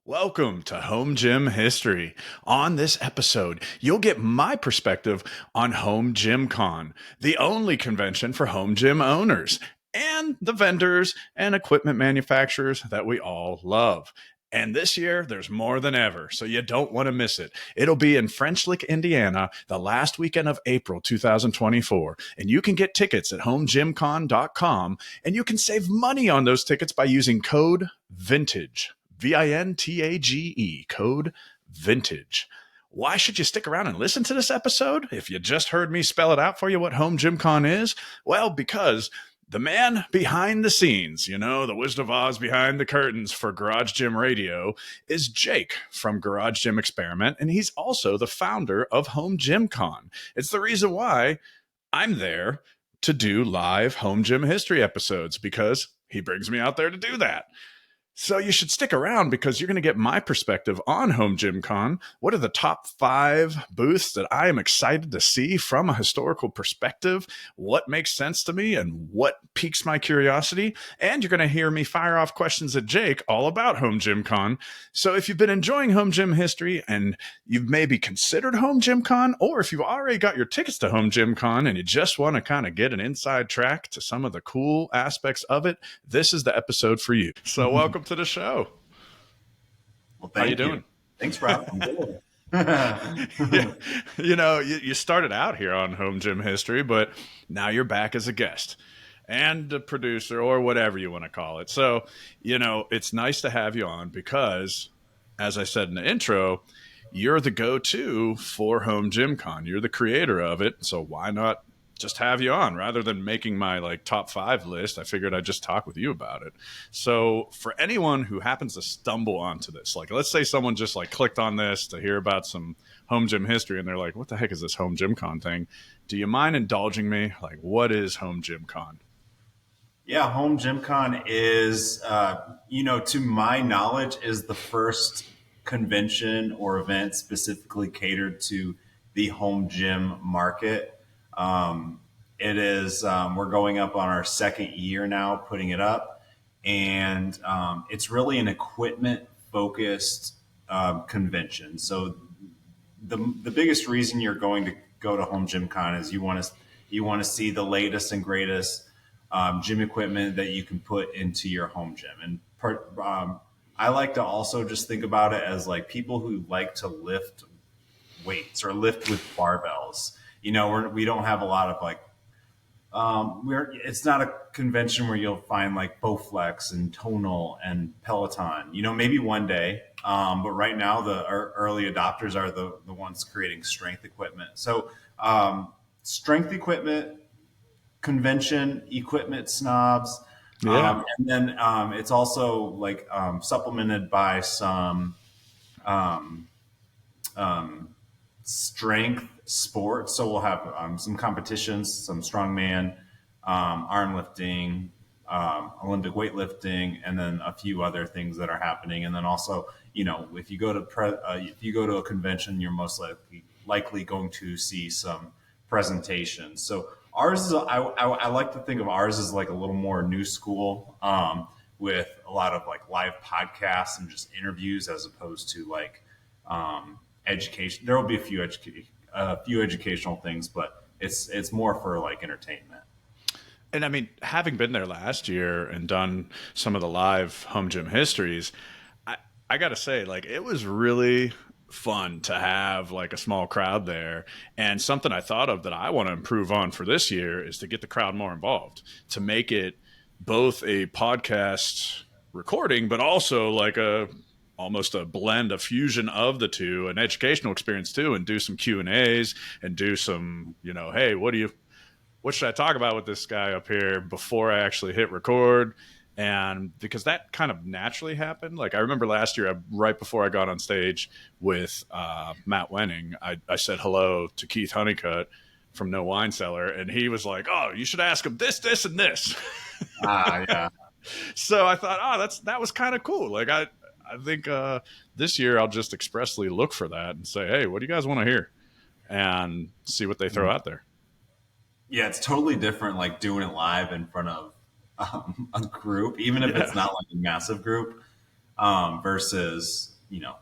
Welcome to Home Gym History. On this episode, you'll get my perspective on HomeGymCon, the only convention for home gym owners and the vendors and equipment manufacturers that we all love. And this year, there's more than ever, so you don't want to miss it. It'll be in French Lick, Indiana, the last weekend of April 2024. And you can get tickets at homegymcon.com, and you can save money on those tickets by using code VINTAGE. VINTAGE, code VINTAGE. Why should you stick around and listen to this episode if you just heard me spell it out for you what HomeGymCon is? Well, because the man behind the scenes, the Wizard of Oz behind the curtains for Garage Gym Radio, is Jake from Garage Gym Experiment, and he's also the founder of HomeGymCon. It's the reason why I'm there to do live home gym history episodes, because he brings me out there to do that. So you should stick around because you're going to get my perspective on HomeGymCon. What are the top 5 booths that I am excited to see from a historical perspective? What makes sense to me and what piques my curiosity? And you're going to hear me fire off questions at Jake all about HomeGymCon. So if you've been enjoying home gym history and you've maybe considered HomeGymCon, or if you've already got your tickets to HomeGymCon and you just want to kind of get an inside track to some of the cool aspects of it, this is the episode for you. So welcome to the show. Well, how you doing? Thanks, Rob. I'm good. You started out here on Home Gym History, but now you're back as a guest and a producer or whatever you want to call it. So, it's nice to have you on because, as I said in the intro, you're the go-to for HomeGymCon. You're the creator of it. So why not just have you on rather than making my top 5 list? I figured I'd just talk with you about it. So for anyone who happens to stumble onto this, let's say someone just clicked on this to hear about some home gym history and they're like, what the heck is this HomeGymCon thing? Do you mind indulging me? What is HomeGymCon? Yeah, HomeGymCon is, to my knowledge, is the first convention or event specifically catered to the home gym market. It is, we're going up on our 2nd year now, putting it up. And it's really an equipment focused convention. So the biggest reason you're going to go to HomeGymCon is you want to see the latest and greatest gym equipment that you can put into your home gym. And I like to also just think about it as people who like to lift weights or lift with barbells. We don't have a lot of it's not a convention where you'll find Bowflex and Tonal and Peloton, maybe one day. But right now our early adopters are the ones creating strength equipment. So strength equipment, convention equipment snobs. Yeah. And then it's also supplemented by some strength sports. So we'll have some competitions, some strongman, arm lifting, Olympic weightlifting, and then a few other things that are happening. And then also, if you go to a convention, you're most likely going to see some presentations. So ours is I like to think of ours as a little more new school, with a lot of live podcasts and just interviews as opposed to education. There will be a few educational things, but it's more for entertainment. And I mean, having been there last year and done some of the live home gym histories, I got to say, it was really fun to have a small crowd there. And something I thought of that I want to improve on for this year is to get the crowd more involved, to make it both a podcast recording, but also almost a blend, a fusion of the two, an educational experience too, and do some Q&As and do some, hey, what should I talk about with this guy up here before I actually hit record? And because that kind of naturally happened. I remember last year, right before I got on stage with Matt Wenning, I said hello to Keith Honeycutt from No Wine Cellar, and he was like, oh, you should ask him this, this, and this. Yeah. So I thought, that was kind of cool. I think this year I'll just expressly look for that and say, hey, what do you guys want to hear? And see what they throw out there. Yeah, it's totally different, doing it live in front of a group, even if it's not a massive group, versus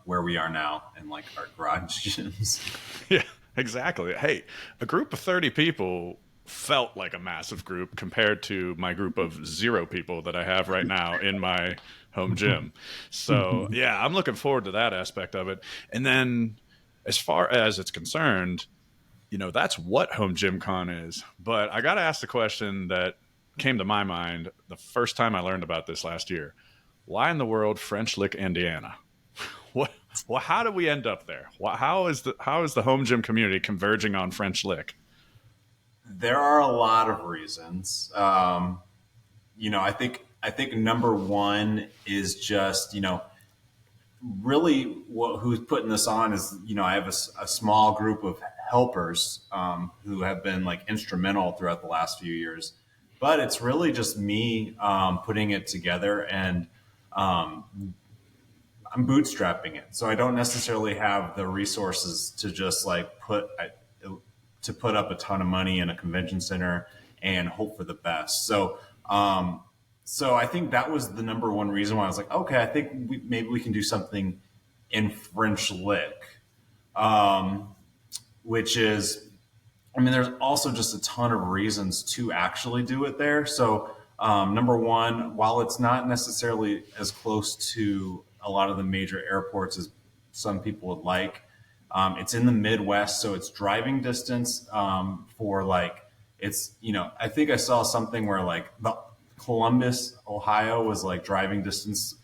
where we are now in like our garage gyms. Yeah, exactly. Hey, a group of 30 people felt like a massive group compared to my group of 0 people that I have right now in my home gym. So, yeah, I'm looking forward to that aspect of it. And then as far as it's concerned, that's what Home Gym Con is. But I got to ask the question that came to my mind the first time I learned about this last year. Why in the world French Lick, Indiana? What? Well, how did we end up there? How is the home gym community converging on French Lick? There are a lot of reasons. I think number one is just really who's putting this on is I have a small group of helpers who have been like instrumental throughout the last few years, but it's really just me putting it together, and I'm bootstrapping it, so I don't necessarily have the resources to just like put up a ton of money in a convention center and hope for the best. So I think that was the number one reason why I was like, okay, I think maybe we can do something in French Lick, which is, I mean, there's also just a ton of reasons to actually do it there. So number one, while it's not necessarily as close to a lot of the major airports as some people would like, it's in the Midwest, so it's driving distance for like I think I saw something where like the Columbus, Ohio was like driving distance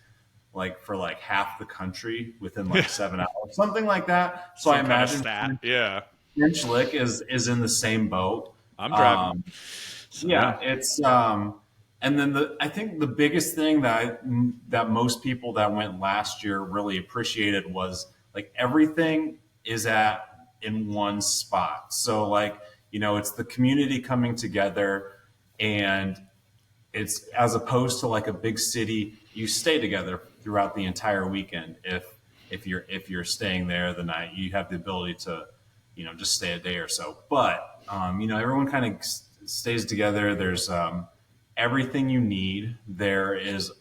like for like half the country within like 7 hours, something like that. So I Some kind of imagine stat. Yeah, French Lick is in the same boat. I'm driving. Um, So, yeah. yeah, it's and then I think the biggest thing that most people that went last year really appreciated was like everything is in one spot. So like, it's the community coming together, and it's as opposed to like a big city, you stay together throughout the entire weekend. If you're staying there the night, you have the ability to, just stay a day or so. But everyone kind of stays together. There's everything you need. There is,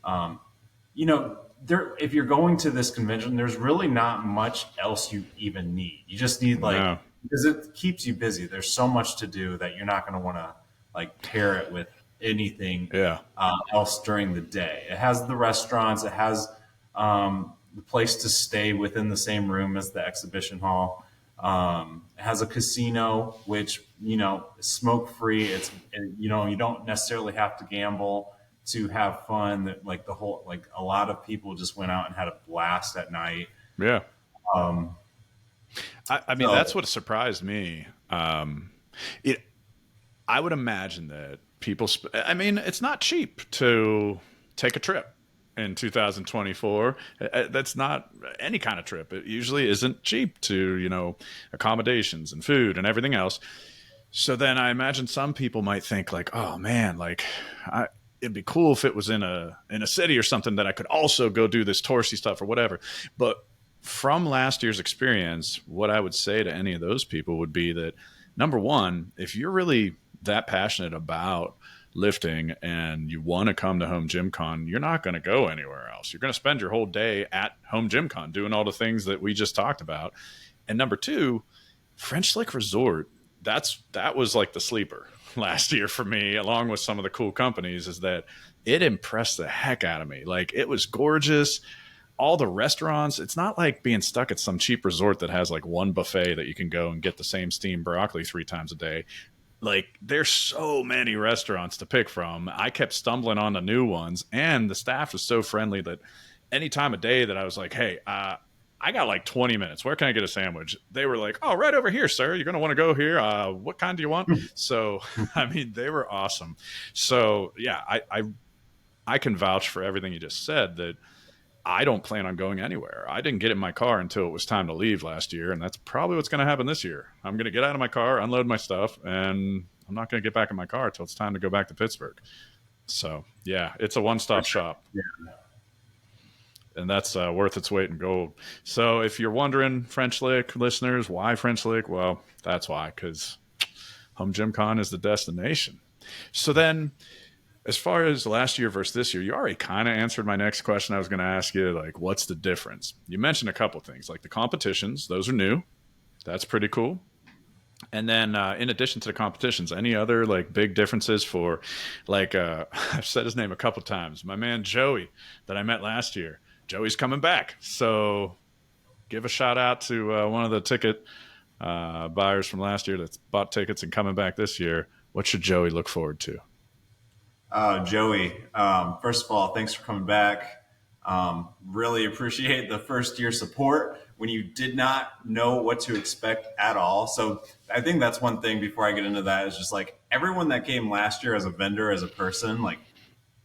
there. If you're going to this convention, there's really not much else you even need. You just need like No. because it keeps you busy. There's so much to do that you're not going to want to like pair it with anything Yeah. else during the day. It has the restaurants. It has the place to stay within the same room as the exhibition hall. It has a casino, which is smoke free. You don't necessarily have to gamble to have fun. That like a lot of people just went out and had a blast at night. Yeah. Um, I mean, so that's what surprised me. It. I would imagine that people. I mean, it's not cheap to take a trip in 2024. That's not any kind of trip. It usually isn't cheap to accommodations and food and everything else. So then I imagine some people might think like, oh man, like it'd be cool if it was in a city or something that I could also go do this touristy stuff or whatever. But from last year's experience, what I would say to any of those people would be that number one, if you're really that passionate about lifting and you want to come to Home Gym Con, you're not going to go anywhere else. You're going to spend your whole day at Home Gym Con doing all the things that we just talked about. And number two, French Lick Resort, that was like the sleeper last year for me, along with some of the cool companies, is that it impressed the heck out of me. Like, it was gorgeous. All the restaurants, it's not like being stuck at some cheap resort that has like one buffet that you can go and get the same steamed broccoli 3 times a day. Like, there's so many restaurants to pick from. I kept stumbling on the new ones, and the staff was so friendly that any time of day that I was like, hey, I got like 20 minutes. Where can I get a sandwich? They were like, oh, right over here, sir. You're going to want to go here. What kind do you want? So, I mean, they were awesome. So, yeah, I can vouch for everything you just said, that I don't plan on going anywhere. I didn't get in my car until it was time to leave last year, and that's probably what's going to happen this year. I'm going to get out of my car, unload my stuff, and I'm not going to get back in my car until it's time to go back to Pittsburgh. So, yeah, it's a one-stop shop. yeah. And that's worth its weight in gold. So if you're wondering, French Lick listeners, why French Lick? Well, that's why, because Home Gym Con is the destination. So then As far as last year versus this year, you already kind of answered my next question I was going to ask you. Like, what's the difference? You mentioned a couple things, like the competitions. Those are new. That's pretty cool. And then, in addition to the competitions, any other like big differences for, like, I've said his name a couple times. My man Joey that I met last year. Joey's coming back, so give a shout out to one of the ticket buyers from last year that's bought tickets and coming back this year. What should Joey look forward to? Joey, first of all, thanks for coming back. Really appreciate the first year support when you did not know what to expect at all. So I think that's one thing before I get into that is just like everyone that came last year as a vendor, as a person, like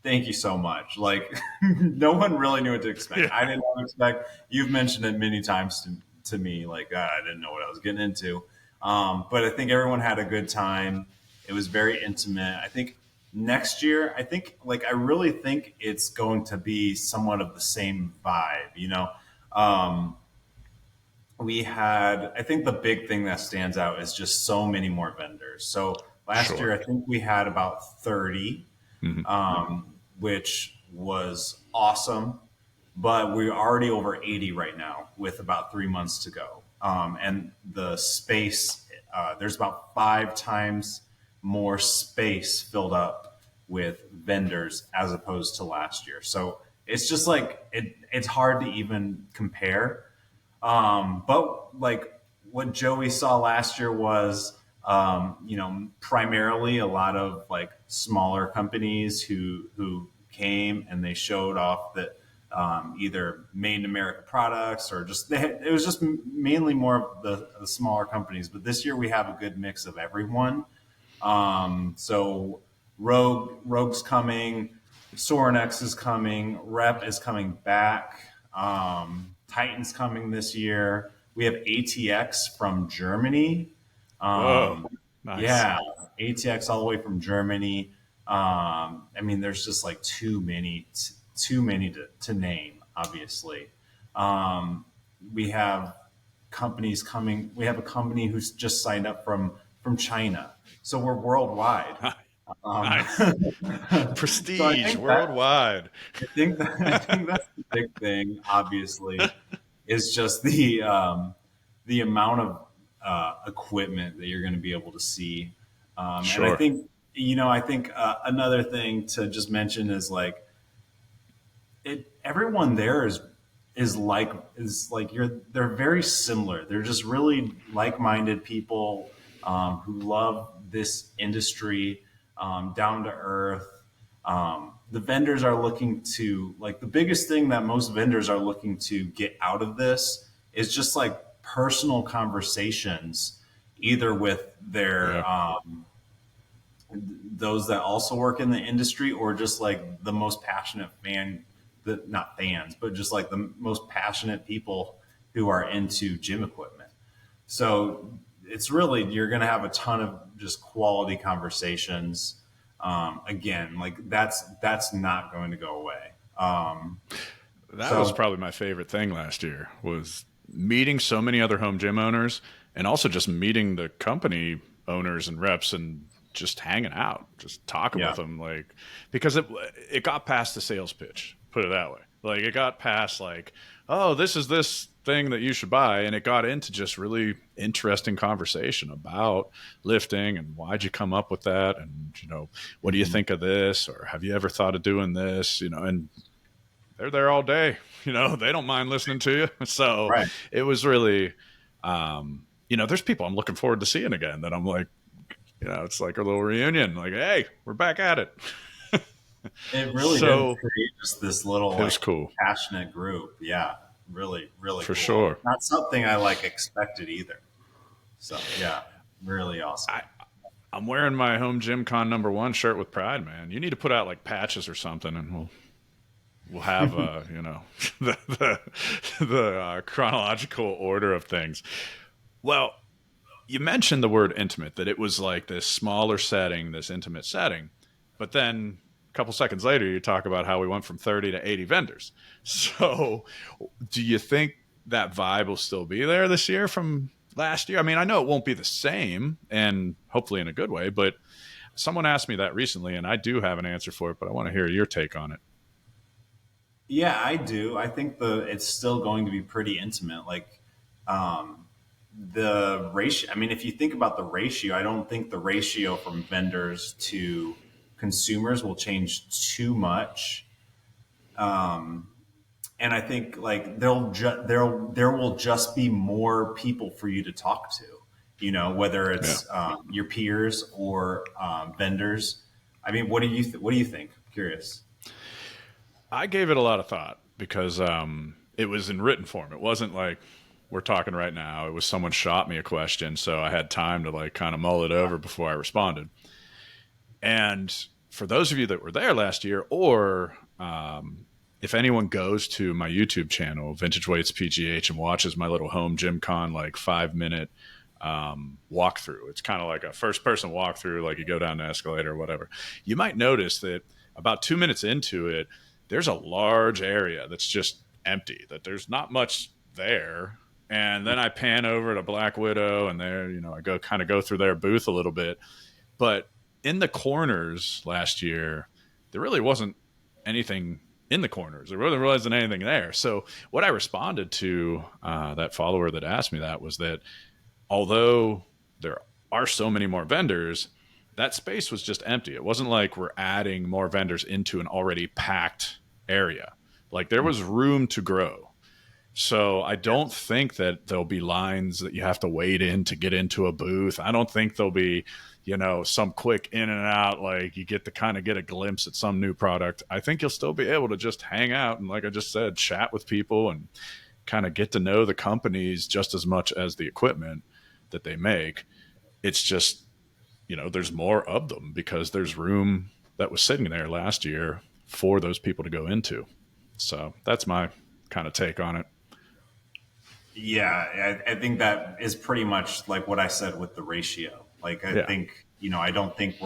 thank you so much. Like no one really knew what to expect. Yeah. I didn't know what to expect. You've mentioned it many times to me, like I didn't know what I was getting into. But I think everyone had a good time. It was very intimate. I think next year, I really think it's going to be somewhat of the same vibe, Um, I think the big thing that stands out is just so many more vendors. So last Sure. year, I think we had about 30, Mm-hmm. which was awesome. But we're already over 80 right now with about 3 months to go. And the space, there's about 5 times more space filled up with vendors as opposed to last year. So it's just like, it's hard to even compare. But like what Joey saw last year was, primarily a lot of like smaller companies who came and they showed off that either made in America products or just it was just mainly more of the smaller companies. But this year we have a good mix of everyone. So Rogue's coming, Sorinex is coming, Rep is coming back. Titan's coming this year. We have ATX from Germany. Whoa. Um, Nice. yeah, ATX all the way from Germany. I mean, there's just like too many to name. Obviously, um, we have companies coming. We have a company who's just signed up from China, so we're worldwide. Um, Nice. so I Prestige think that worldwide. I think that's the big thing. Obviously, is just the amount of equipment that you're going to be able to see. And I Sure. think another thing to just mention is like everyone there is like they're very similar. They're just really like-minded people who love this industry, down to earth. The vendors are looking to like the biggest thing that most vendors are looking to get out of this is just like personal conversations, either with their Yeah. those that also work in the industry or just like the most passionate not fans, but just like the most passionate people who are into gym equipment. So it's really, you're going to have a ton of just quality conversations. Again, like that's not going to go away. That was So probably my favorite thing last year was meeting so many other home gym owners and also just meeting the company owners and reps and just hanging out, just talking with yeah, them, like, because it got past the sales pitch, put it that way. Like it got past like, oh, this is this thing that you should buy, and it got into just really interesting conversation about lifting and why'd you come up with that, and what do you mhm, think of this, or have you ever thought of doing this, and they're there all day. They don't mind listening to you. So right. it was really, there's people I'm looking forward to seeing again that I'm like, it's like a little reunion. Like, hey, we're back at it. It really did So create just this little it was like cool passionate group. Yeah, really, really for cool. sure. Not something I like expected either. So yeah, really awesome. I, I'm wearing my home gym con #1 shirt with pride, man. You need to put out like patches or something, and we'll have the chronological order of things. Well, you mentioned the word intimate, that it was like this smaller setting, this intimate setting. But then a couple seconds later, you talk about how we went from 30 to 80 vendors. So do you think that vibe will still be there this year from last year? I mean, I know it won't be the same, and hopefully in a good way, but someone asked me that recently, and I do have an answer for it, but I want to hear your take on it. Yeah, I do. I think it's still going to be pretty intimate. Like um, the ratio. I mean, if you think about the ratio, I don't think the ratio from vendors to consumers will change too much. And I think like there will just be more people for you to talk to. You know, whether Yeah. it's your peers or vendors. I mean, what do you think? Curious. I gave it a lot of thought because it was in written form. It wasn't like we're talking right now. It was someone shot me a question, so I had time to like kind of mull it over before I responded. And for those of you that were there last year, or if anyone goes to my YouTube channel, Vintage Weights PGH, and watches my little home gym con like 5 minute walkthrough, it's kind of like a first person walkthrough, like you go down the escalator or whatever. You might notice that about 2 minutes into it, there's a large area that's just empty, that there's not much there. And then I pan over to Black Widow, and there, I go through their booth a little bit. But in the corners last year, there really wasn't anything in the corners. There really wasn't anything there. So what I responded to that follower that asked me that was that although there are so many more vendors, that space was just empty. It wasn't like we're adding more vendors into an already packed area. Like there was room to grow. So I don't think that there'll be lines that you have to wait in to get into a booth. I don't think there'll be, some quick in and out, like you get to kind of get a glimpse at some new product. I think you'll still be able to just hang out and, like I just said, chat with people and kind of get to know the companies just as much as the equipment that they make. It's just, there's more of them because there's room that was sitting there last year for those people to go into. So that's my kind of take on it. Yeah, I think that is pretty much like what I said with the ratio. Like, I Yeah. think, I don't think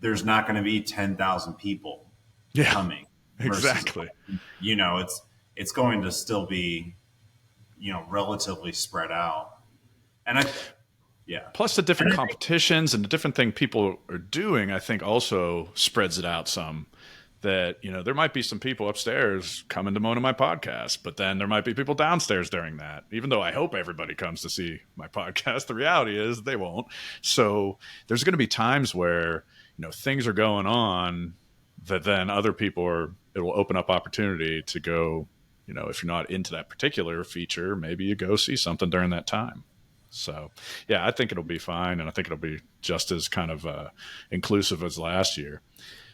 there's not going to be 10,000 people Yeah, coming versus, exactly. it's going to still be, relatively spread out. And yeah. Plus the different And I competitions and the different thing people are doing, I think also spreads it out some. That, there might be some people upstairs coming to one of my podcasts, but then there might be people downstairs during that. Even though I hope everybody comes to see my podcast, the reality is they won't. So there's going to be times where, things are going on that then other people it will open up opportunity to go, if you're not into that particular feature, maybe you go see something during that time. So, yeah, I think it'll be fine. And I think it'll be just as kind of inclusive as last year.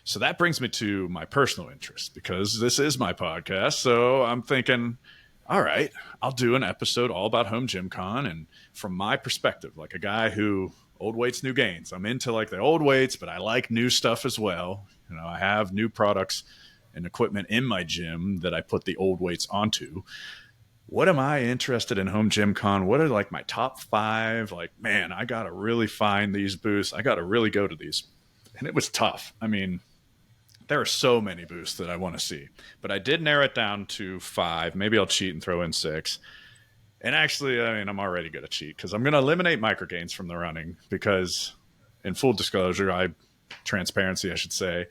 So that brings me to my personal interest because this is my podcast. So I'm thinking, all right, I'll do an episode all about Home Gym Con. And from my perspective, like a guy who old weights, new gains, I'm into like the old weights, but I like new stuff as well. I have new products and equipment in my gym that I put the old weights onto. What am I interested in Home Gym Con? What are like my top 5? Like, man, I got to really find these booths. I got to really go to these. And it was tough. I mean, there are so many booths that I want to see, but I did narrow it down to 5. Maybe I'll cheat and throw in 6. And actually, I mean, I'm already going to cheat because I'm going to eliminate microgains from the running because, in full disclosure, transparency, I should say,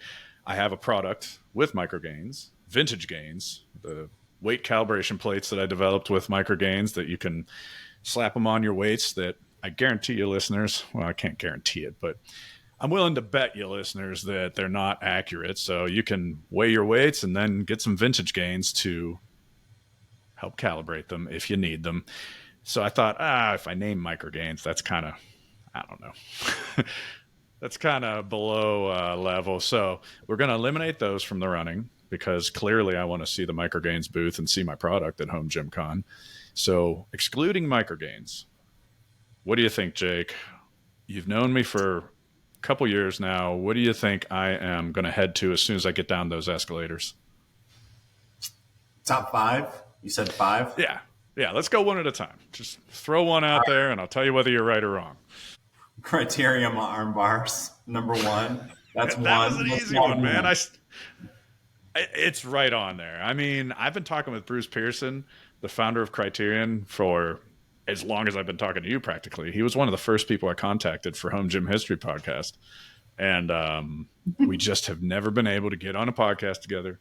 I have a product with microgains, vintage gains, the weight calibration plates that I developed with microgains that you can slap them on your weights that I guarantee you listeners, well, I can't guarantee it, but I'm willing to bet you listeners that they're not accurate. So you can weigh your weights and then get some vintage gains to help calibrate them if you need them. So I thought, if I name microgains, that's kind of, I don't know. That's kind of below level. So we're going to eliminate those from the running because clearly I want to see the microgains booth and see my product at Home Gym Con. So excluding microgains, what do you think, Jake? You've known me for couple years now. What do you think I am going to head to as soon as I get down those escalators? top 5. You said 5. Yeah. Yeah. Let's go one at a time. Just throw one out there and I'll tell you whether you're right or wrong. Criterium arm bars, number 1. That's That one. was an easy one, man. It's right on there. I mean, I've been talking with Bruce Pearson, the founder of Criterion, for as long as I've been talking to you practically. He was one of the first people I contacted for Home Gym History podcast. And we just have never been able to get on a podcast together.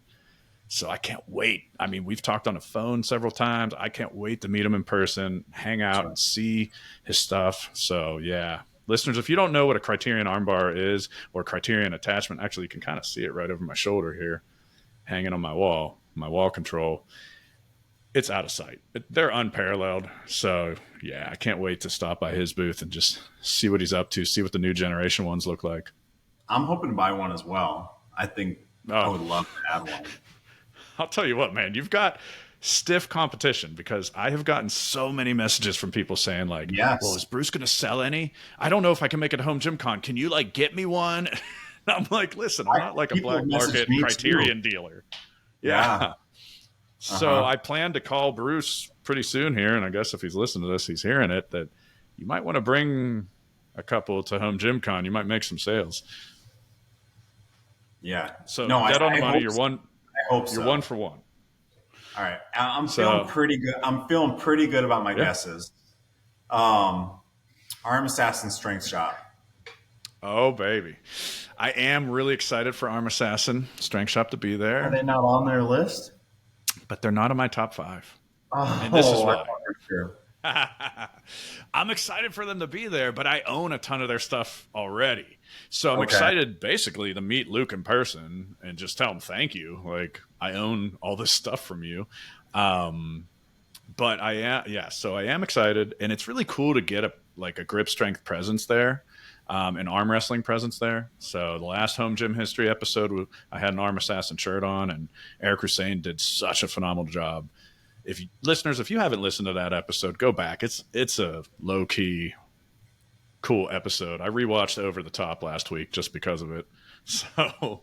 So I can't wait. I mean, we've talked on the phone several times. I can't wait to meet him in person, hang out, Sure. and see his stuff. So, yeah. Listeners, if you don't know what a Criterion armbar is or Criterion attachment, actually, you can kind of see it right over my shoulder here, hanging on my wall control. It's out of sight. They're unparalleled. So, yeah, I can't wait to stop by his booth and just see what he's up to, see what the new generation ones look like. I'm hoping to buy one as well. I think I Oh, would love to have one. I'll tell you what, man, you've got stiff competition because I have gotten so many messages from people saying like, well, is Yes. Bruce going to sell any? I don't know if I can make it to Home Gym Con. Can you like get me one? I'm like, listen, I'm not like a People have black messaged market me too. Criterion dealer. Yeah. Yeah. So Uh-huh. I plan to call Bruce pretty soon here. And I guess if he's listening to this, he's hearing it, that you might want to bring a couple to Home Gym Con. You might make some sales. Yeah. So No, dead on the I money. hope so. I hope You're so. one for one. All right. I'm feeling So pretty good. I'm feeling pretty good about my yeah. guesses. Um, Arm Assassin Strength Shot. Oh, baby. I am really excited for Arm Assassin Strength Shop to be Are there, they not on their list? but they're not in my top 5. And this is Oh, I why. thought for sure. I'm excited for them to be there, but I own a ton of their stuff already. So I'm Okay. excited basically to meet Luke in person and just tell him thank you. Like, I own all this stuff from you. Um, but I am, yeah, so I am excited, and it's really cool to get a grip strength presence there, an arm wrestling presence there. So the last Home Gym History episode, I had an Arm Assassin shirt on, and Eric Hussein did such a phenomenal job. If you haven't listened to that episode, go back. It's a low key cool episode. I rewatched Over the Top last week just because of it. So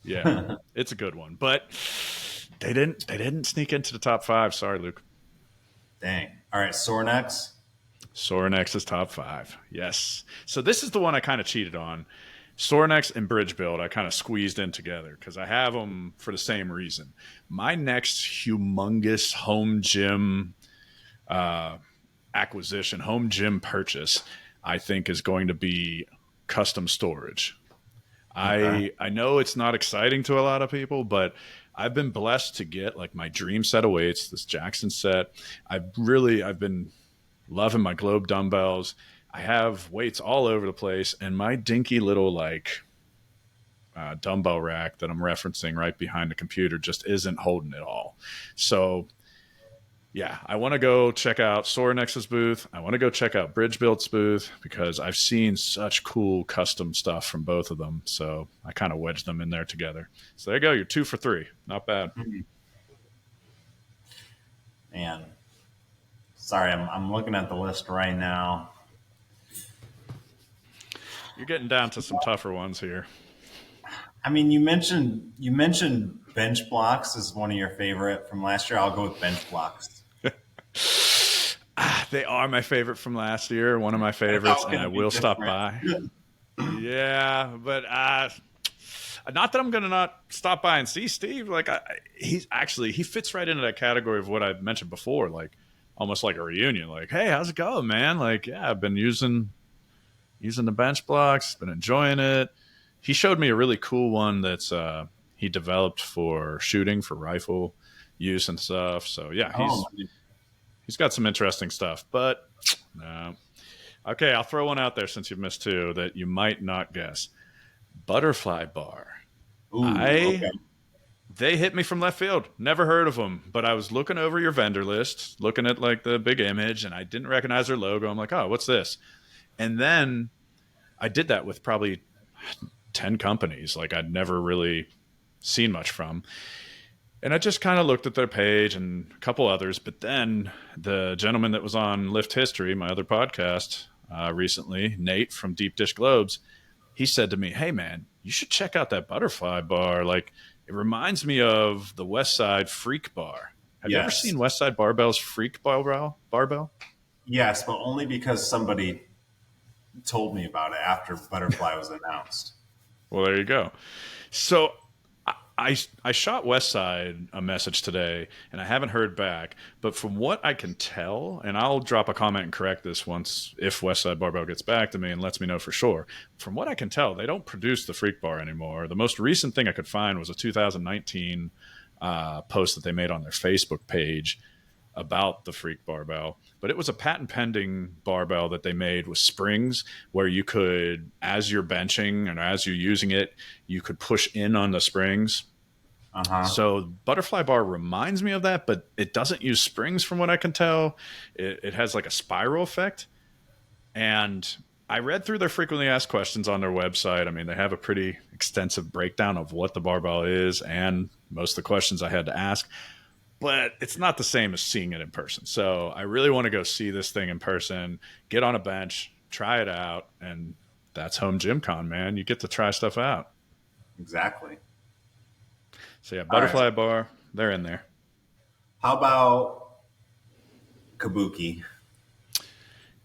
yeah, it's a good one. But they didn't sneak into the top 5. Sorry, Luke. Dang. All right. Sore necks. Sorinex is top 5. Yes. So this is the one I kind of cheated on. Sorinex and Bridge Build I kind of squeezed in together because I have them for the same reason. My next humongous home gym acquisition, home gym purchase, I think is going to be custom storage. Okay. I know it's not exciting to a lot of people, but I've been blessed to get like my dream set of weights, this Jackson set. I've been loving my Globe dumbbells. I have weights all over the place, and my dinky little dumbbell rack that I'm referencing right behind the computer just isn't holding it all. So yeah, I want to go check out Sorenex's booth. I want to go check out Bridge Build's booth because I've seen such cool custom stuff from both of them. So I kind of wedged them in there together. So there you go. You're 2 for 3. Not bad. Man. Sorry, I'm looking at the list right now. You're getting down to some tougher ones here. I mean, you mentioned bench blocks as one of your favorite from last year. I'll go with bench blocks. They are my favorite from last year, one of my favorites, How and can I it be will stop different? by. Yeah, but not that I'm going to not stop by and see Steve. Like he fits right into that category of what I mentioned before, like almost like a reunion. Like, hey, how's it going, man? Like, yeah, I've been using the bench blocks, been enjoying it. He showed me a really cool one that's he developed for shooting for rifle use and stuff. So yeah, Oh, he's got some interesting stuff. But no. Okay, I'll throw one out there since you've missed 2 that you might not guess. Butterfly bar. ooh, I okay. They hit me from left field. Never heard of them, but I was looking over your vendor list, looking at like the big image, and I didn't recognize their logo. I'm like, oh, what's this? And then I did that with probably 10 companies, like I'd never really seen much from. And I just kind of looked at their page and a couple others. But then the gentleman that was on Lift History, my other podcast recently, Nate from Deep Dish Globes, he said to me, hey, man, you should check out that butterfly bar. Like, it reminds me of the West Side Freak Bar. Have you ever Yes. seen West Side Barbell's Freak Barbell? Yes, but only because somebody told me about it after Butterfly was announced. Well, there you go. So I shot Westside a message today, and I haven't heard back. But from what I can tell, and I'll drop a comment and correct this once if Westside Barbell gets back to me and lets me know for sure. From what I can tell, they don't produce the Freak Bar anymore. The most recent thing I could find was a 2019 post that they made on their Facebook page about the Freak barbell, but it was a patent pending barbell that they made with springs where you could, as you're benching and as you're using it, you could push in on the springs. Uh-huh. So butterfly bar reminds me of that, but it doesn't use springs from what I can tell. It has like a spiral effect. And I read through their frequently asked questions on their website. I mean, they have a pretty extensive breakdown of what the barbell is and most of the questions I had to ask, but it's not the same as seeing it in person. So I really want to go see this thing in person, get on a bench, try it out, and that's Home Gym Con, man. You get to try stuff out. Exactly. So yeah, All right. butterfly bar, they're in there. How about Kabuki?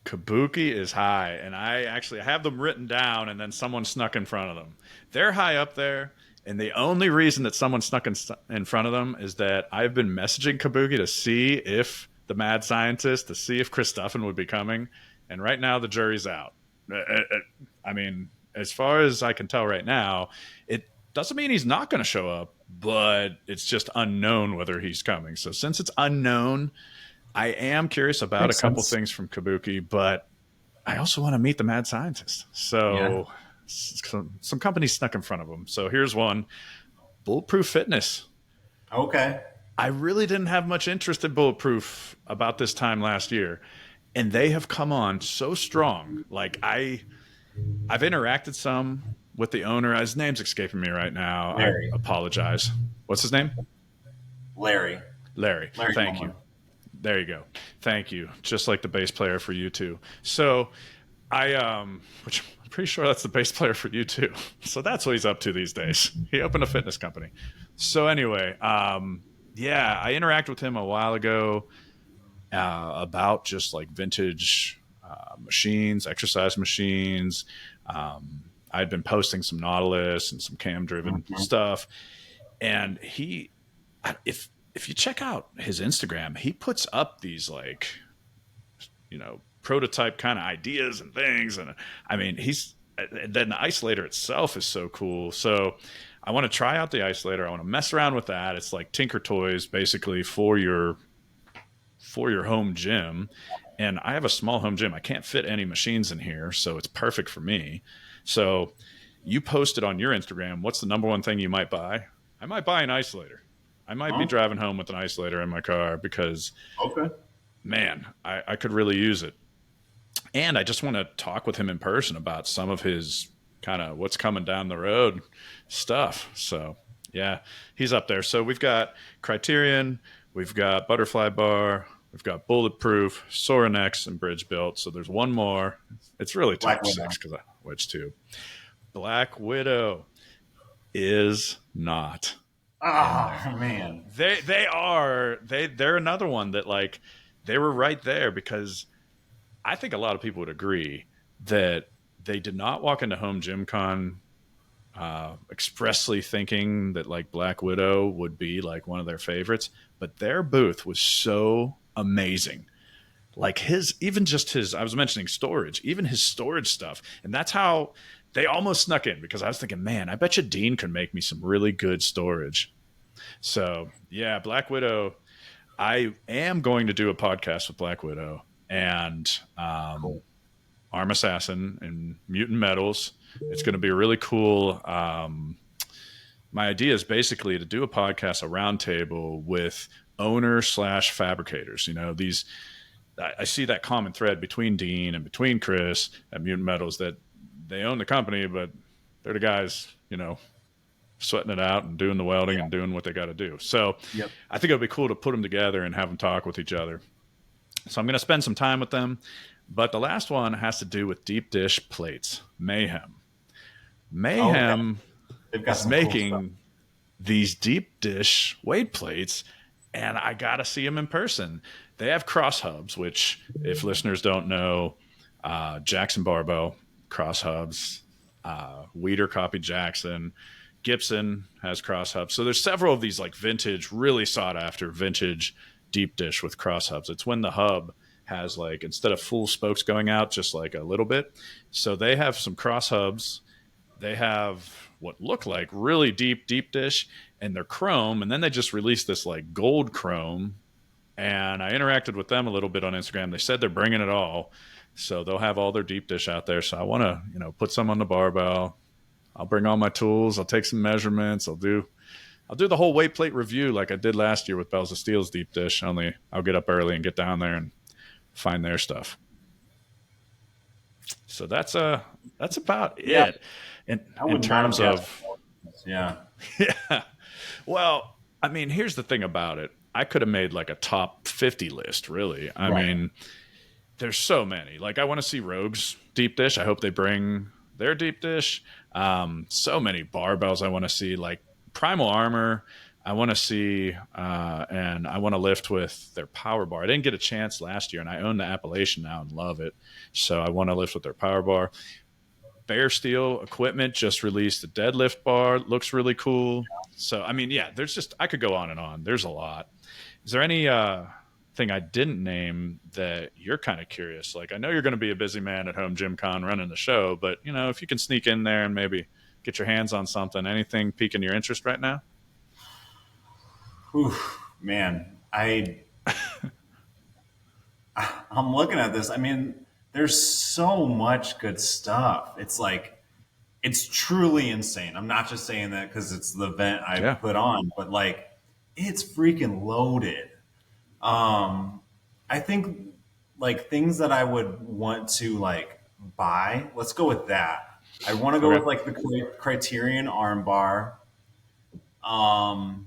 Kabuki is high, and I have them written down, and then someone snuck in front of them. They're high up there, and the only reason that someone snuck in front of them is that I've been messaging Kabuki to see if the mad scientist, to see if Chris Stuffin would be coming, and right now the jury's out. I mean, as far as I can tell right now, it doesn't mean he's not going to show up, but it's just unknown whether he's coming. So since it's unknown, I am curious about Makes a couple sense. things from Kabuki, but I also want to meet the mad scientist. Yeah. So some companies snuck in front of him. So here's one: Bulletproof Fitness. Okay. I really didn't have much interest in Bulletproof about this time last year, and they have come on so strong. Like I've interacted some with the owner. His name's escaping me right now. I Larry. apologize. What's his name? Larry. Larry. Larry Thank Coleman. you. There you go. Thank you. Just like the bass player for you too. So which I'm pretty sure that's the bass player for you too. So that's what he's up to these days. He opened a fitness company. So anyway, yeah, I interacted with him a while ago about just like vintage machines, exercise machines. I'd been posting some Nautilus and some cam driven Mhm. stuff, and if you check out his Instagram, he puts up these like, prototype kind of ideas and things. And I mean, then the isolator itself is so cool. So I want to try out the isolator. I want to mess around with that. It's like Tinker Toys basically for your home gym. And I have a small home gym. I can't fit any machines in here, so it's perfect for me. So you posted on your Instagram, what's the number one thing you might buy? I might buy an isolator. I might be Oh, driving home with an isolator in my car because, okay. man, I could really use it. And I just want to talk with him in person about some of his kind of what's coming down the road stuff. So, yeah, he's up there. So we've got Criterion, we've got Butterfly Bar, we've got Bulletproof, Sorinex, and Bridge Built. So there's one more. It's really Black top Widow. six because I which two. Black Widow is not in there. Oh man. They're another one that like they were right there because I think a lot of people would agree that they did not walk into Home Gym Con expressly thinking that like Black Widow would be like one of their favorites, but their booth was so amazing. Like even just his, I was mentioning storage, even his storage stuff. And that's how they almost snuck in because I was thinking, man, I bet you Dean could make me some really good storage. So yeah, Black Widow, I am going to do a podcast with Black Widow and Cool. Arm Assassin and Mutant Metals. It's going to be really cool. My idea is basically to do a podcast, a roundtable with owners slash fabricators. These I see that common thread between Dean and between Chris at Mutant Metals that they own the company, but they're the guys, sweating it out and doing the welding and doing what they got to do. So Yep. I think it'd be cool to put them together and have them talk with each other. So I'm going to spend some time with them. But the last one has to do with deep dish plates. Mayhem. Okay. Mayhem They've got is some cool stuff. making these deep dish weight plates, and I got to see them in person. They have cross hubs, which, if listeners don't know, Jackson Barbell, cross hubs, Weeder copied Jackson. Gibson has cross hubs. So there's several of these like vintage, really sought after vintage deep dish with cross hubs. It's when the hub has like, instead of full spokes going out, just like a little bit. So they have some cross hubs. They have what look like really deep dish, and they're chrome. And then they just released this like gold chrome. And I interacted with them a little bit on Instagram. They said they're bringing it all. So they'll have all their deep dish out there. So I want to, put some on the barbell. I'll bring all my tools. I'll take some measurements. I'll do the whole weight plate review like I did last year with Bells of Steel's deep dish. Only I'll get up early and get down there and find their stuff. So that's about Yeah, it. In I in would not have terms guessed. of Yeah, yeah. Well, I mean, here's the thing about it. I could have made like a top 50 list, really. I right. mean, there's so many. Like, I want to see Rogue's deep dish. I hope they bring their deep dish. So many barbells I want to see. Like Primal Armor, I want to see, and I want to lift with their power bar. I didn't get a chance last year, and I own the Appalachian now and love it. So I want to lift with their power bar. Bear Steel Equipment just released a deadlift bar. Looks really cool. So, I mean, yeah, there's just, I could go on and on. There's a lot. Is there any thing I didn't name that you're kind of curious? Like, I know you're going to be a busy man at Home Gym Con running the show, but, if you can sneak in there and maybe get your hands on something, anything piquing your interest right now? Whew, man, I'm looking at this. I mean, there's so much good stuff. It's like it's truly insane. I'm not just saying that because it's the event I Yeah. put on, but like it's freaking loaded. Um, I think like things that I would want to like buy. Let's go with that. I want to go Okay. with like the Criterion armbar. Um,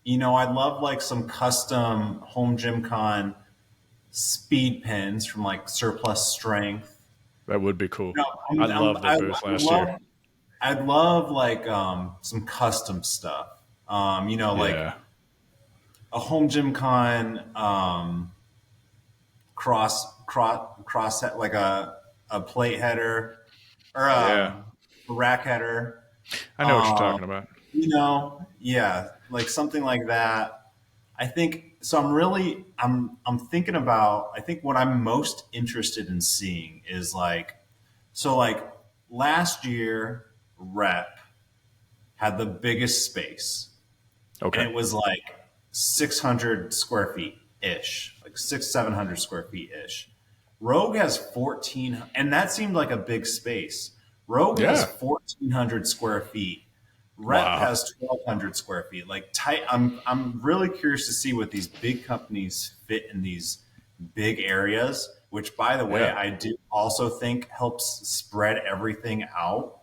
I love like some custom home gym con speed pins from like Surplus Strength. That would be cool. You I know, love their booth last year. I'd love like some custom stuff. Like Yeah. a home gym con cross like a plate header or Yeah. a rack header. I know what you're Um, talking about. yeah, like something like that. I think so. I'm thinking about. I think what I'm most interested in seeing is like last year Rep had the biggest space, and Okay. it was like 600 square feet ish, like 700 square feet ish. Rogue has 14, and that seemed like a big space. Rogue has Yeah. 1,400 square feet. Rep Wow. has 1,200 square feet. Like tight. I'm really curious to see what these big companies fit in these big areas. Which, by the way, Yeah. I do also think helps spread everything out.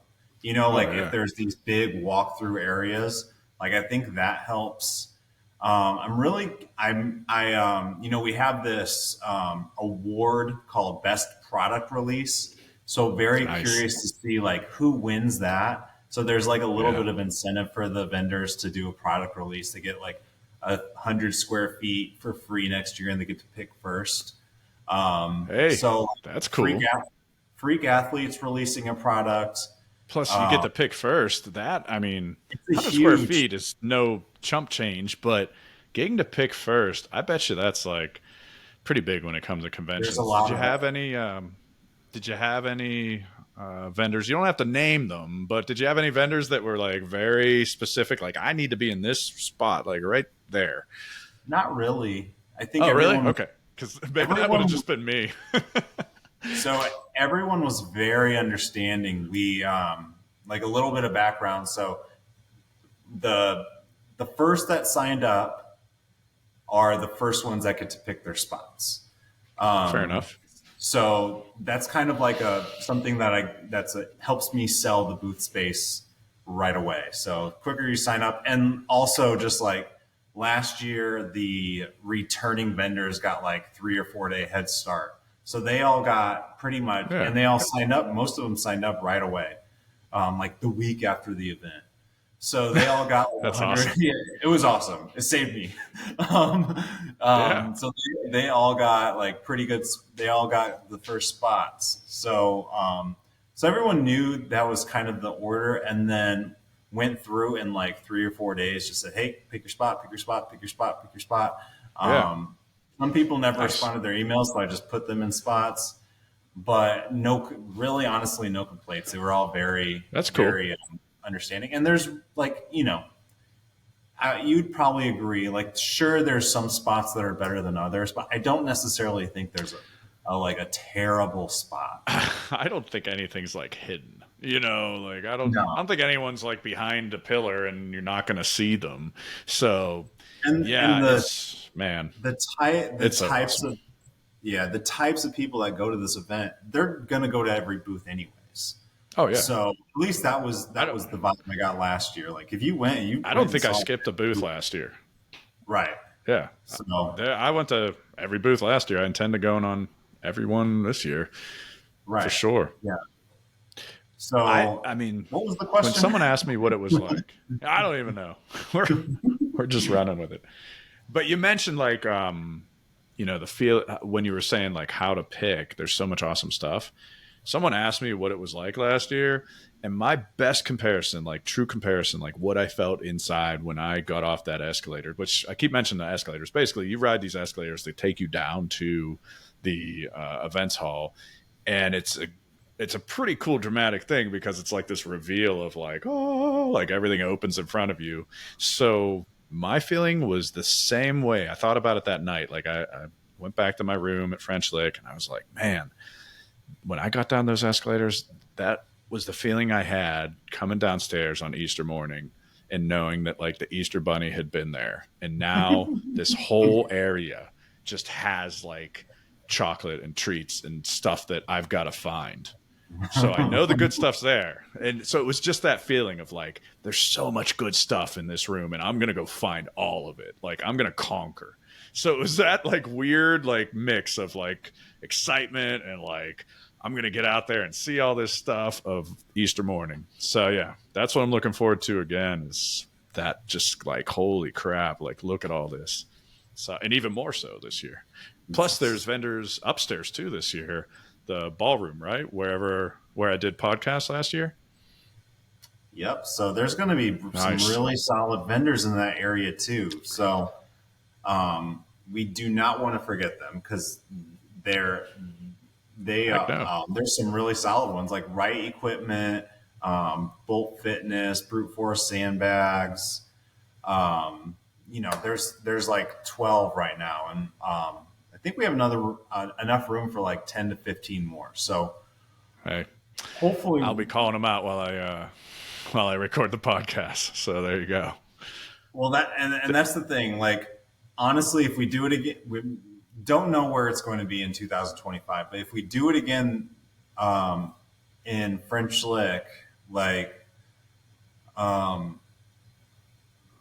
Oh, Like if yeah. there's these big walkthrough areas, like I think that helps. We have this award called Best Product Release. So very Nice. curious to see like who wins that. So there's like a little Yeah. bit of incentive for the vendors to do a product release. They get like 100 square feet for free next year, and they get to pick first. Hey, So that's freak cool. freak athletes releasing a product. Plus, you get Um, to pick first. That, I mean, it's a 100 square huge. feet is no chump change, but getting to pick first, I bet you that's like pretty big when it comes to There's a conventions. Did lot you of have any? Did you have any vendors? You don't have to name them, but did you have any vendors that were like very specific? Like, I need to be in this spot, like right there. Not really. I think Oh, really? Okay. Because maybe that would have everyone just been me. so everyone was very understanding. We like a little bit of background. So the the first that signed up are the first ones that get to pick their spots. Fair Um, enough. so that's kind of like a something that helps me sell the booth space right away. So quicker you sign up, and also just like last year, the returning vendors got like 3 or 4 day head start. So they all got pretty much, Yeah. and they all signed up. Most of them signed up right away, like the week after the event. So they all got like That's 100. awesome. Yeah, it was awesome. It saved me. um, Yeah. so they all got like pretty good. They all got the first spots. So everyone knew that was kind of the order. And then went through in like 3 or 4 days, just said, "Hey, pick your spot, pick your spot, pick your spot, pick your spot." Yeah. Some people never Nice. responded to their emails, so I just put them in spots. But no, really, honestly, no complaints. They were all very, That's cool. very understanding. And there's like, you'd probably agree. Like, sure, there's some spots that are better than others, but I don't necessarily think there's a terrible spot. I don't think anything's like hidden. Like I No. don't think anyone's like behind a pillar and you're not going to see them. So, And yeah, the it's man, the it's so types awesome. of the types of people that go to this event, they're gonna go to every booth anyways. Oh yeah. So at least that was I don't the vibe I got last year. Like if you went, I don't and think I saw skipped a booth last year. right. Yeah. So I went to every booth last year. I intend to go on every one this year for right. sure. Yeah. I So I mean, what was the when question? someone asked me what it was like, I don't even know. We're we're just running with it. But you mentioned like the feel when you were saying like how to pick. There's so much awesome stuff. Someone asked me what it was like last year, and my best comparison, like true comparison, like what I felt inside when I got off that escalator, which I keep mentioning the escalators. Basically, you ride these escalators, they take you down to the events hall, and it's a pretty cool dramatic thing because it's like this reveal of like, oh, like everything opens in front of you. So my feeling was the same way. I thought about it that night. Like I went back to my room at French Lick and I was like, man, when I got down those escalators, that was the feeling I had coming downstairs on Easter morning and knowing that like the Easter bunny had been there. And now this whole area just has like chocolate and treats and stuff that I've got to find. So I know the good stuff's there. And so it was just that feeling of like, there's so much good stuff in this room and I'm going to go find all of it. Like I'm going to conquer. So it was that like weird, like mix of like excitement and like, I'm going to get out there and see all this stuff of Easter morning. So yeah, that's what I'm looking forward to again is that just like, holy crap, like look at all this. So, and even more so this year. Plus there's vendors upstairs too this year, the ballroom, right? Where I did podcasts last year. Yep. So there's going to be some Nice. really solid vendors in that area too. So we do not want to forget them because they're Heck no. there's some really solid ones like Right Equipment, Bolt Fitness, Brute Force Sandbags. There's like 12 right now, and I think we have enough room for like 10 to 15 more. So Hey, hopefully, I'll be calling them out while I record the podcast. So there you go. well, and that's the thing. Like honestly, if we do it again, we don't know where it's going to be in 2025. But if we do it again in French Lick, like um,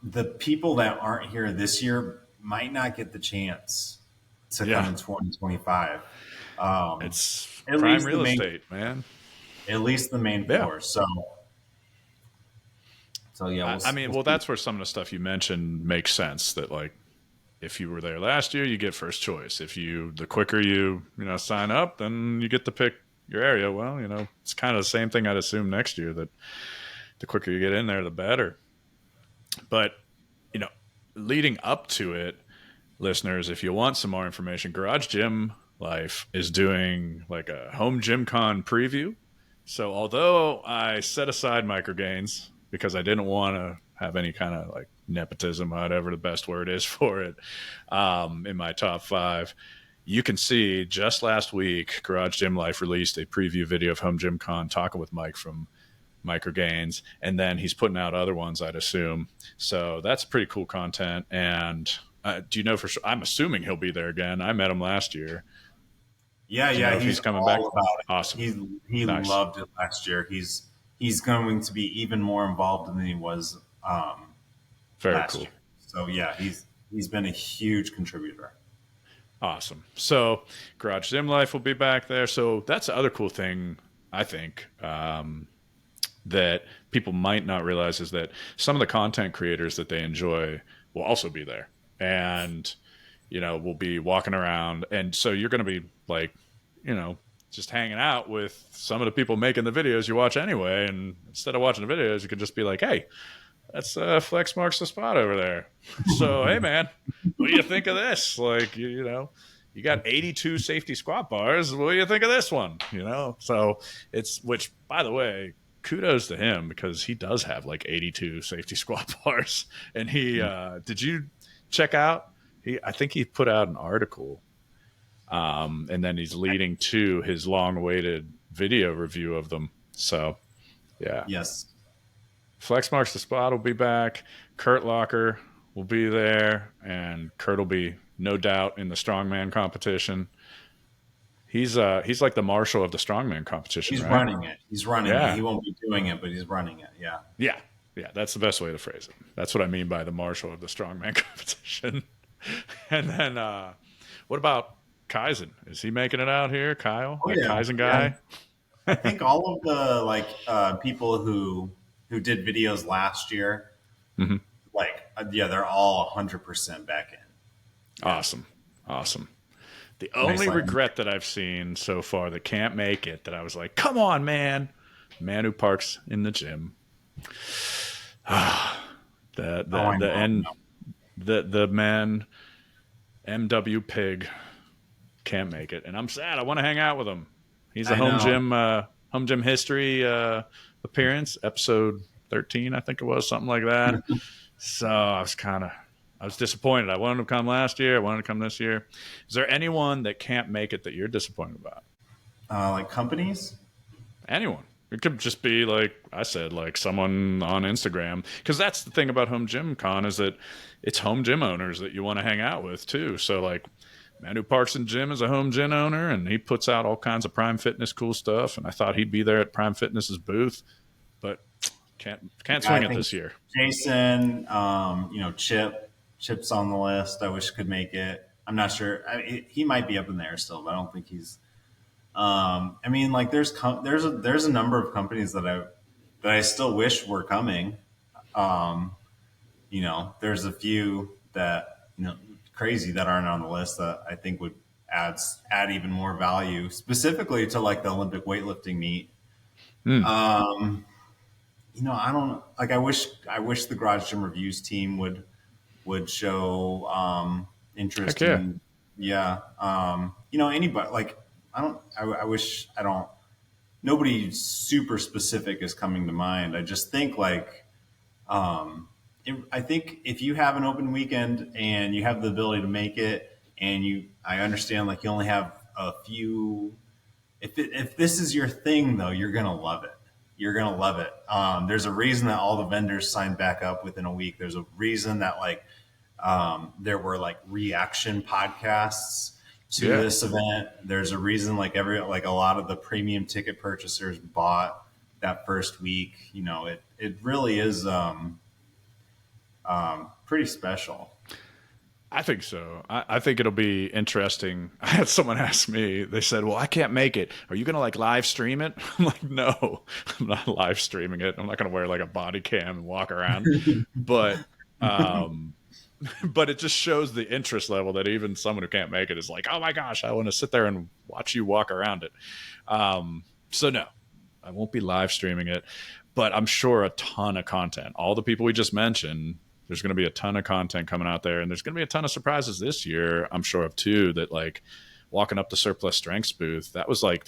the people that aren't here this year might not get the chance to come Yeah, in 2025. Um, it's at prime least the real main, estate, man. at least the main Yeah. floor. So yeah, I mean, we'll well, see. that's where some of the stuff you mentioned makes sense. That like, if you were there last year, you get first choice. The quicker you sign up, then you get to pick your area. Well, it's kind of the same thing I'd assume next year that the quicker you get in there, the better. But you know, leading up to it, listeners, if you want some more information, Garage Gym Life is doing like a home gym con preview. So although I set aside micro gains because I didn't want to have any kind of like nepotism, whatever the best word is for it, in my top five, you can see just last week, Garage Gym Life released a preview video of Home Gym Con talking with Mike from Micro Gains, and then he's putting out other ones, I'd assume. So that's pretty cool content. And do you know for sure? I'm assuming he'll be there again. I met him last year. Yeah, Do you know yeah, if he's he's coming back? all about it. Awesome. He Nice. loved it last year. He's going to be even more involved than he was Very last cool. year. So yeah, he's been a huge contributor. Awesome. So Garage Gym Life will be back there. So that's the other cool thing, I think, that people might not realize is that some of the content creators that they enjoy will also be there. And, we'll be walking around. And so you're going to be like, you know, just hanging out with some of the people making the videos you watch anyway. And instead of watching the videos, you could just be like, hey, that's Flex Marks the Spot over there. So, hey, man, what do you think of this? Like, you know, you got 82 safety squat bars. What do you think of this one? You know, so it's, which, by the way, kudos to him because he does have like 82 safety squat bars. And he, did you check out? I think he put out an article, and then he's leading to his long-awaited video review of them. So, yeah. Yes. Flex Marks the Spot will be back. Kurt Locker will be there, and Kurt will be no doubt in the strongman competition. He's like the marshal of the strongman competition. He's right? running it. He's running Yeah. it. He won't be doing it, but he's running it. Yeah. Yeah. Yeah. That's the best way to phrase it. That's what I mean by the marshal of the strongman competition. And then, what about Kaizen? Is he making it out here, Kyle? Oh, That yeah. Kaizen guy? Yeah. I think all of the people who did videos last year, Mhm. they're all 100% back in. Awesome. Awesome. The Nice only line. regret that I've seen so far that can't make it, that I was like, come on, man. Man who parks in the gym. The man MW Pig can't make it. And I'm sad. I want to hang out with him. He's a home gym history appearance, episode 13, I think it was, something like that. So I was disappointed. I wanted to come last year. I wanted to come this year. Is there anyone that can't make it that you're disappointed about? Like companies? Anyone. It could just be like I said, like someone on Instagram. Because that's the thing about Home Gym Con is that it's home gym owners that you want to hang out with too. So like man who parks in gym is a home gym owner, and he puts out all kinds of Prime Fitness cool stuff. And I thought he'd be there at Prime Fitness's booth, but can't swing it this year. Jason, Chip's on the list. I wish could make it. I'm not sure. He might be up in there still, but I don't think he's. There's a number of companies that I still wish were coming. There's a few that crazy that aren't on the list that I think would add even more value, specifically to like the Olympic weightlifting meet. I don't like. I wish the Garage Gym Reviews team would show interest in. Yeah. Anybody like I don't. I wish I don't. Nobody super specific is coming to mind. I just think I think if you have an open weekend and you have the ability to make it, and I understand like you only have a few. If this is your thing though, you're gonna love it. You're going to love it. There's a reason that all the vendors signed back up within a week. There's a reason that there were like reaction podcasts to this event. There's a reason like a lot of the premium ticket purchasers bought that first week. It really is pretty special. I think so. I think it'll be interesting. I had someone ask me, they said, well, I can't make it. Are you going to like live stream it? I'm like, no, I'm not live streaming it. I'm not going to wear like a body cam and walk around. But it just shows the interest level that even someone who can't make it is like, oh my gosh, I want to sit there and watch you walk around it. So no, I won't be live streaming it, but I'm sure a ton of content. All the people we just mentioned, there's going to be a ton of content coming out there, and there's going to be a ton of surprises this year, I'm sure of too, that like walking up the Surplus Strengths booth, that was like,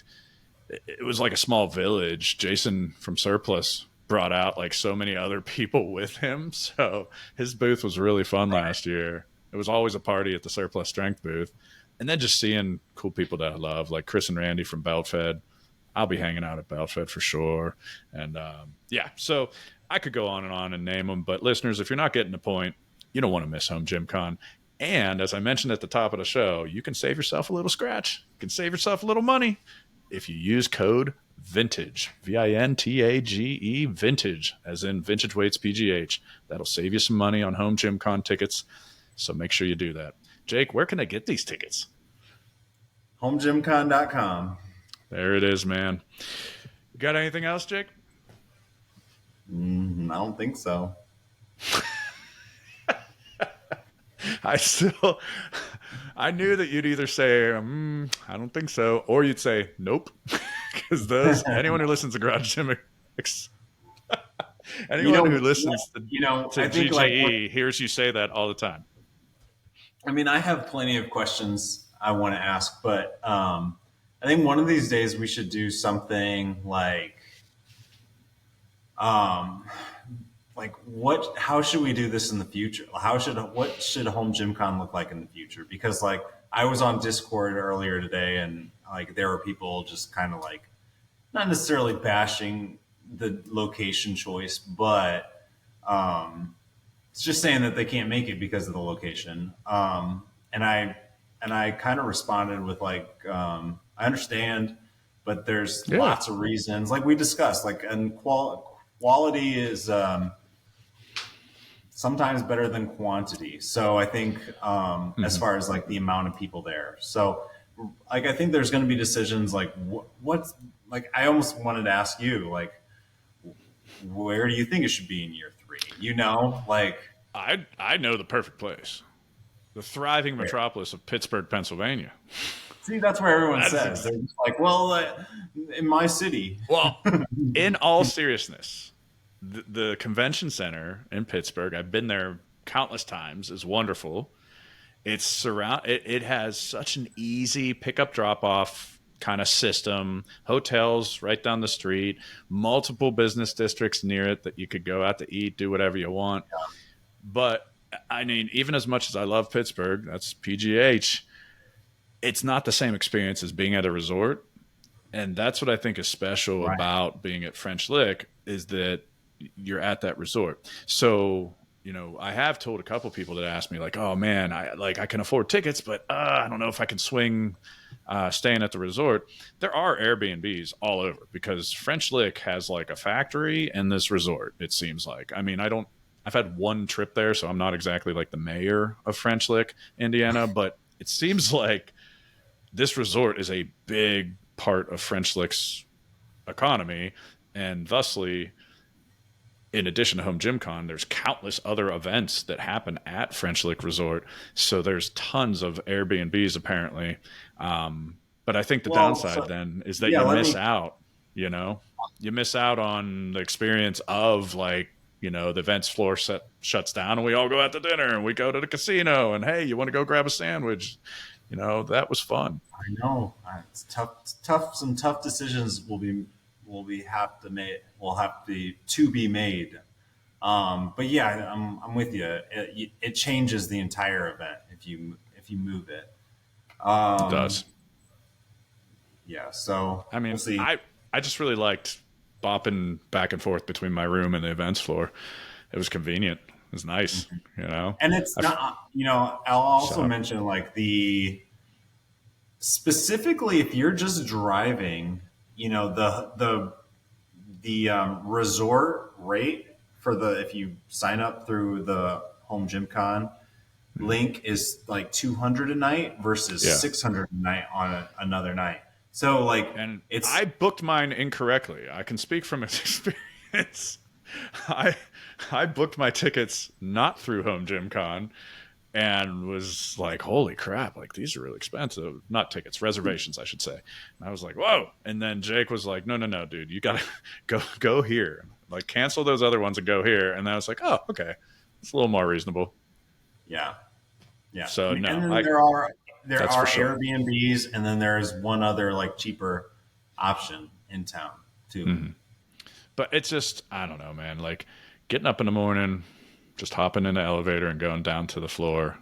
it was like a small village. Jason from Surplus brought out like so many other people with him. So his booth was really fun last year. It was always a party at the Surplus Strength booth. And then just seeing cool people that I love, like Chris and Randy from BeltFed. I'll be hanging out at BeltFed for sure. And so I could go on and name them. But listeners, if you're not getting the point, you don't want to miss Home Gym Con. And as I mentioned at the top of the show, you can save yourself a little scratch. You can save yourself a little money if you use code VINTAGE, VINTAGE, vintage, as in Vintage Weights PGH. That'll save you some money on Home Gym Con tickets. So make sure you do that. Jake, where can I get these tickets? HomeGymCon.com. There it is, man. You got anything else, Jake? I don't think so. I knew that you'd either say, I don't think so, or you'd say, nope. Because those, anyone who listens to Garage Gym, You anyone who know, listens to I think like, GGE hears you say that all the time. I mean, I have plenty of questions I want to ask, but I think one of these days we should do something um, like how should we do this in the future? What should Home Gym Con look like in the future? Because like I was on Discord earlier today and like there were people just kind of like not necessarily bashing the location choice, but it's just saying that they can't make it because of the location. And I kind of responded with like, I understand, but there's Yeah. lots of reasons, like we discussed, like and quality is sometimes better than quantity. So I think as far as like the amount of people there, so like I think there's going to be decisions like what's like I almost wanted to ask you like where do you think it should be in year 3? You know, like I know the perfect place. The thriving where? metropolis of Pittsburgh, Pennsylvania. See, that's where everyone That's says they're just like, well, in my city. well, in all seriousness, the convention center in Pittsburgh, I've been there countless times, is wonderful. It has such an easy pickup drop off kind of system. Hotels right down the street, multiple business districts near it that you could go out to eat, do whatever you want. But I mean, even as much as I love Pittsburgh, that's PGH, it's not the same experience as being at a resort. And that's what I think is special Right. about being at French Lick is that you're at that resort. So, I have told a couple people that asked me like, "Oh man, I can afford tickets, but I don't know if I can swing staying at the resort." There are Airbnbs all over because French Lick has like a factory and this resort. It seems like. I mean, I've had one trip there, so I'm not exactly like the mayor of French Lick, Indiana, but it seems like this resort is a big part of French Lick's economy, and thusly, in addition to Home Gym Con, there's countless other events that happen at French Lick Resort. So there's tons of Airbnbs apparently. But I think the Well, downside so then is that yeah, you let miss me. out. You miss out on the experience of like the events floor shuts down and we all go out to dinner and we go to the casino and hey, you want to go grab a sandwich? That was fun. I know it's tough. It's tough. Some tough decisions will be have to make. Will have to be made. But yeah, I'm with you. It changes the entire event if you move it. It does. Yeah. So I we'll mean, see. I just really liked bopping back and forth between my room and the events floor. It was convenient. It was nice. And it's I not. I'll also shop. mention like the specifically if you're just driving, the resort rate for the if you sign up through the Home Gym Con link is like 200 a night versus Yeah. 600 a night on another night. So like And it's I booked mine incorrectly. I can speak from experience. I I booked my tickets not through Home Gym Con and was like, holy crap, like these are really expensive. Not tickets, reservations, I should say. And I was like, whoa. And then Jake was like, no, dude, you gotta go here. Like cancel those other ones and go here. And I was like, oh, okay. It's a little more reasonable. yeah. Yeah. So And no, then there that's for are sure. Airbnbs and then there's one other like cheaper option in town too. But it's just, I don't know, man. Like getting up in the morning, just hopping in the elevator and going down to the floor.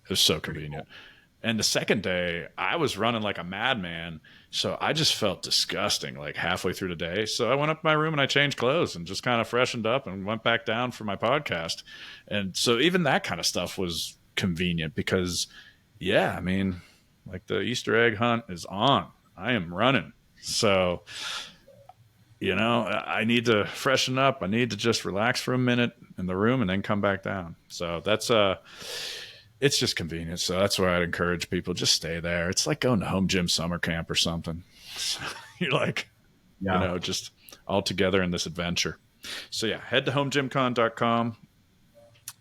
It was so Pretty convenient. cool. And the second day, I was running like a madman. So I just felt disgusting like halfway through the day. So I went up to my room and I changed clothes and just kind of freshened up and went back down for my podcast. And so even that kind of stuff was convenient because, yeah, I mean, like the Easter egg hunt is on. I am running. So, I need to freshen up. I need to just relax for a minute in the room and then come back down. So it's just convenient. So that's why I'd encourage people just stay there. It's like going to home gym summer camp or something. So you're like, Yeah. just all together in this adventure. So yeah, head to homegymcon.com.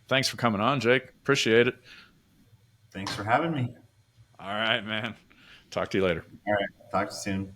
Thanks for coming on, Jake. Appreciate it. Thanks for having me. All right, man. Talk to you later. All right. Talk to you soon.